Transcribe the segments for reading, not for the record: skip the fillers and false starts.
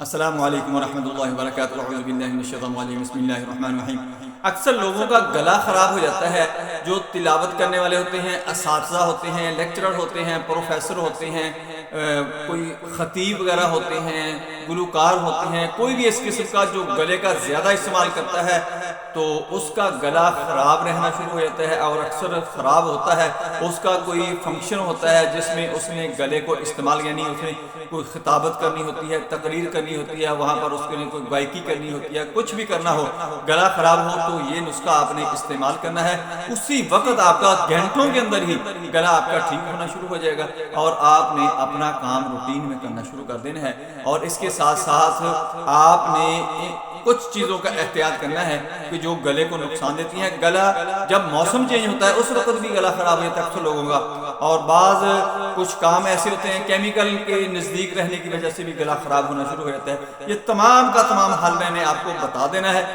السلام علیکم ورحمۃ اللہ وبرکاتہ۔ اعوذ باللہ من الشیطان الرجیم، بسم اللہ الرحمن الرحیم۔ اکثر لوگوں کا گلا خراب ہو جاتا ہے، جو تلاوت کرنے والے ہوتے ہیں، اساتذہ ہوتے ہیں، لیکچرر ہوتے ہیں، پروفیسر ہوتے ہیں، کوئی خطیب وغیرہ ہوتے ہیں، گلوکار ہوتے ہیں، کوئی بھی اس قسم کا جو گلے کا زیادہ استعمال کرتا ہے تو اس کا گلا خراب رہنا شروع ہو جاتا ہے، اور اکثر خراب ہوتا ہے۔ اس کا کوئی فنکشن ہوتا ہے جس میں اس نے گلے کو استعمال، یعنی اس نے کوئی خطابت کرنی ہوتی ہے، تقریر کرنی ہوتی ہے، وہاں پر اس کے لیے کوئی گائیکی کرنی ہوتی ہے، کچھ بھی کرنا ہو، گلا خراب ہو تو یہ نسخہ آپ نے استعمال کرنا ہے۔ اسی وقت آپ کا گھنٹوں کے اندر ہی گلا آپ کا ٹھیک ہونا شروع ہو جائے گا، اور آپ نے اپنا کام روٹین میں کرنا شروع کر دینا ہے۔ اور اس کے ساتھ ساتھ آپ نے کچھ چیزوں کا احتیاط کرنا ہے کہ جو گلے کو نقصان دیتی ہیں۔ گلا جب موسم چینج ہوتا ہے اس وقت بھی گلا خراب ہو جاتا ہے اکثر لوگوں کا، اور بعض کچھ کام ایسے ہوتے ہیں کیمیکل کے نزدیک رہنے کی وجہ سے بھی گلا خراب ہونا شروع ہو جاتا ہے۔ یہ تمام کا تمام حل میں نے آپ کو بتا دینا ہے۔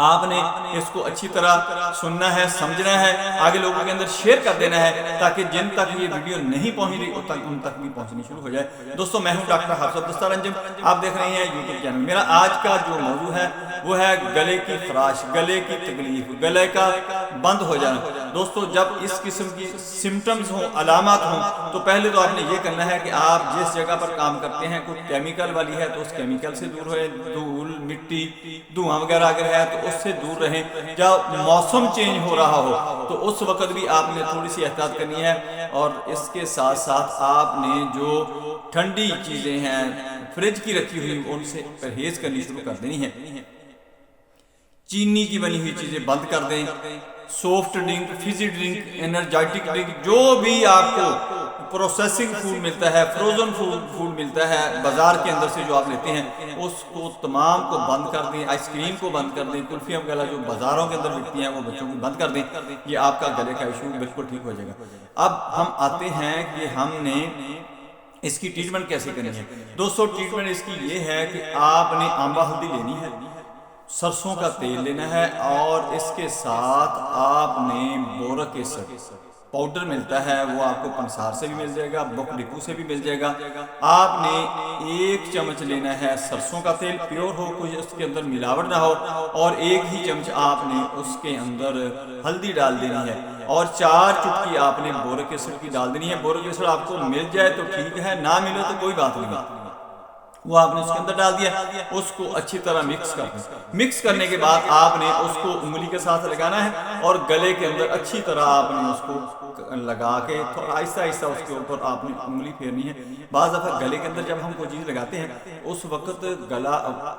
آپ نے اس کو اچھی طرح سننا ہے، سمجھنا ہے، آگے لوگوں کے اندر شیئر کر دینا ہے، تاکہ جن تک یہ ویڈیو نہیں پہنچ رہی ان تک بھی پہنچنی شروع ہو جائے۔ دوستو، میں ہوں ڈاکٹر حافظ عبدالستار انجم، آپ دیکھ رہے ہیں یوٹیوب چینل۔ میرا آج کا جو موضوع ہے وہ ہے گلے کی خراش، گلے کی تکلیف، گلے کا بند ہو جانا۔ دوستو، جب اس قسم کی سمٹمز ہوں، علامات ہوں، تو پہلے تو آپ نے یہ کرنا ہے کہ آپ جس جگہ پر کام کرتے ہیں کوئی کیمیکل والی ہے تو اس کیمیکل سے دور ہوئے، دھول، مٹی، دھواں وغیرہ اگر ہے تو اس سے دور رہیں۔ جب موسم چینج ہو رہا ہو تو اس وقت بھی آپ نے تھوڑی سی احتیاط کرنی ہے، اور اس کے ساتھ ساتھ آپ نے جو ٹھنڈی چیزیں ہیں فریج کی رکھی ہوئی ان سے پرہیز کرنی شروع کر دینی ہے۔ چینی کی بنی ہوئی چیزیں بند کر دیں، soft drink, fizzy drink, energetic drink, جو بھی آپ کو پروسیسنگ فوڈ ملتا ہے، فروزن فوڈ ملتا ہے بازار کے اندر سے جو آپ لیتے ہیں، اس کو تمام کو بند کر دیں۔ آئس کریم کو بند کر دیں، کلفیاں وغیرہ جو بازاروں کے اندر ملتی ہیں وہ بچوں کو بند کر دیں۔ یہ آپ کا گلے کا ایشو بالکل ٹھیک ہو جائے گا۔ اب ہم آتے ہیں کہ ہم نے اس کی ٹریٹمنٹ کیسے کرنی ہے۔ دوستو، ٹریٹمنٹ اس کی یہ ہے کہ آپ نے آملہ ہلدی لینی ہے، سرسوں کا تیل لینا ہے، اور اس کے ساتھ آپ نے بورک ایسڈ پاؤڈر ملتا ہے، وہ آپ کو پنسار سے بھی مل جائے گا، بک ڈپو سے بھی مل جائے گا۔ آپ نے 1 چمچ لینا ہے سرسوں کا تیل، پیور ہو، کوئی اس کے اندر ملاوٹ نہ ہو، اور 1 ہی چمچ آپ نے اس کے اندر ہلدی ڈال دینی ہے، اور 4 چٹکی آپ نے بورک ایسڈ کی ڈال دینی ہے۔ بورک ایسڈ آپ کو مل جائے تو ٹھیک ہے، نہ ملے تو کوئی بات نہیں، وہ آپ نے اس کے اندر ڈال دیا، اس کو اچھی طرح مکس کر دیں۔ مکس کرنے کے بعد آپ نے اس کو انگلی کے ساتھ لگانا ہے، اور گلے کے اندر اچھی طرح آپ نے اس کو لگا کے آہستہ آہستہ اس کے اوپر آپ نے انگلی پھیرنی ہے۔ بعض دفعہ گلے کے اندر جب ہم کوئی چیز لگاتے ہیں اس وقت گلا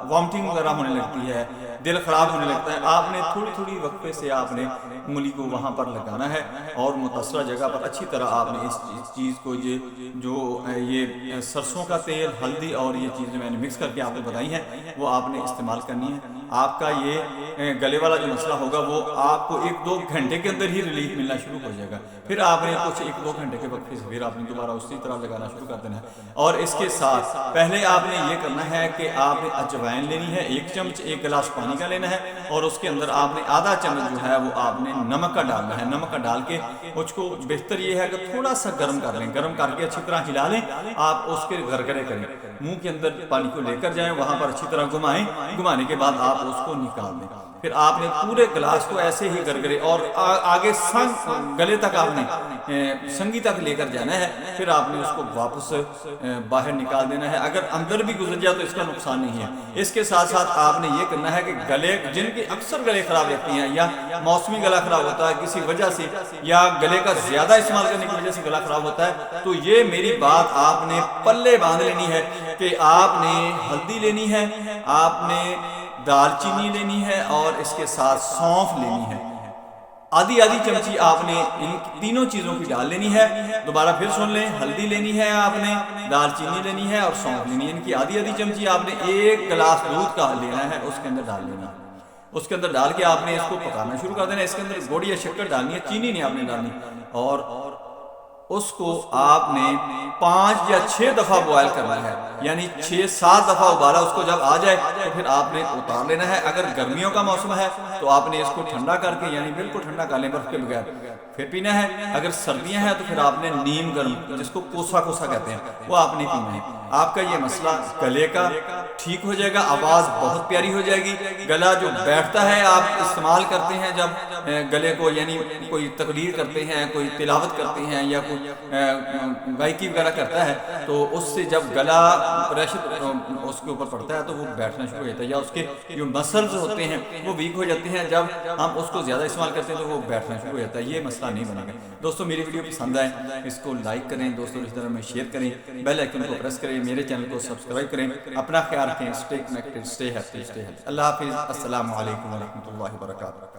وامٹنگ وغیرہ ہونے لگتی ہے، دل خراب ہونے لگتا ہے۔ آپ نے تھوڑی تھوڑی وقفے سے آپ نے انگلی کو وہاں پر لگانا ہے، اور متاثرہ جگہ پر اچھی طرح آپ نے اس چیز کو یہ سرسوں کا تیل، ہلدی اور یہ چیزیں میں نے مکس کر کے آپ کو بتائی ہیں وہ آپ نے استعمال کرنی ہے۔ آپ کا یہ گلے والا جو مسئلہ ہوگا وہ آپ کو 1-2 گھنٹے کے اندر ہی ریلیف ملنا شروع ہو جائے گا۔ پھر آپ نے کچھ 1-2 گھنٹے کے وقت پھر آپ نے دوبارہ اسی طرح لگانا شروع کر دینا ہے۔ اور اس کے ساتھ پہلے آپ نے یہ کرنا ہے کہ آپ نے اجوائن لینی ہے، 1 چمچ 1 گلاس پانی کا لینا ہے، اور اس کے اندر آپ نے آدھا چمچ جو ہے وہ آپ نے نمک کا ڈالنا ہے۔ نمک کا ڈال کے اس کو بہتر یہ ہے کہ تھوڑا سا گرم کر لیں، گرم کر کے اچھی طرح ہلا لیں۔ آپ اس کے گرگرے کریں، منہ کے اندر پانی کو لے کر جائیں، وہاں پر اچھی طرح گھمائیں، گھمانے کے بعد آپ اس کو نکال دیں۔ پھر آپ نے پورے گلاس کو ایسے ہی گرگرے اور آگے گلے تک آپ نے سنگی تک لے کر جانا ہے۔ پھر آپ نے اس کو واپس باہر نکال دینا ہے۔ اگر اندر بھی گزر جائے تو اس کا نقصان نہیں ہے۔ اس کے ساتھ ساتھ آپ نے یہ کرنا ہے کہ گلے جن کے اکثر گلے خراب رہتے ہیں، یا موسمی گلا خراب ہوتا ہے کسی وجہ سے، یا گلے کا زیادہ استعمال کرنے کی وجہ سے گلا خراب ہوتا ہے، تو یہ میری بات آپ نے پلے باندھ لینی ہے کہ آپ نے ہلدی لینی ہے، آپ نے دال چینی لینی ہے، اور اس کے ساتھ سونف لینی ہے۔ آدھی چمچی آپ نے ان تینوں چیزوں کی ڈال لینی ہے۔ دوبارہ پھر سن لیں، ہلدی لینی ہے آپ نے، دال چینی لینی ہے، اور سونف لینی ہے۔ ان کی آدھی چمچی آپ نے 1 گلاس دودھ کا لینا ہے، اس کے اندر ڈال لینا ہے۔ اس کے اندر ڈال کے آپ نے اس کو پکانا شروع کر دینا ہے۔ اس کے اندر گڑ یا شکر ڈالنی ہے، چینی نہیں آپ نے ڈالنی، اور اس کو آپ نے 5 یا 6 دفعہ بوائل کرنا ہے، یعنی 6-7 دفعہ ابالا اس کو جب آ جائے تو پھر آپ نے اتار لینا ہے۔ اگر گرمیوں کا موسم ہے تو آپ نے اس کو ٹھنڈا کر کے، یعنی بالکل ٹھنڈا کر لیں برف کے بغیر، پھر پینا ہے۔ اگر سردیاں ہیں تو پھر آپ نے نیم گرم، جس کو کوسا کہتے ہیں، وہ آپ نے پینا ہے۔ آپ کا یہ مسئلہ گلے کا ٹھیک ہو جائے گا، آواز بہت پیاری ہو جائے گی۔ گلا جو بیٹھتا ہے آپ استعمال کرتے ہیں جب گلے کو، یعنی کوئی تقریر کرتے ہیں، کوئی تلاوت کرتے ہیں یا کوئی گائیکی وغیرہ کرتا ہے، تو اس سے جب گلا پریشر اس کے اوپر پڑتا ہے تو وہ بیٹھنا شروع ہو جاتا ہے، یا اس کے جو مسلز ہوتے ہیں وہ ویک ہو جاتے ہیں، جب ہم اس کو زیادہ استعمال کرتے ہیں تو وہ بیٹھنا شروع ہو جاتا ہے۔ یہ مسئلہ نہیں بنے گا۔ دوستو میری ویڈیو پسند آئے اس کو لائک کریں، دوستوں رشتہ داروں میں شیئر کریں، بیل آئیکن کو پریس کریں، میرے چینل کو سبسکرائب کریں۔ اپنا خیال رکھیں، stay connected, stay happy, stay healthy. اللہ حافظ، السلام علیکم ورحمۃ اللہ وبرکاتہ۔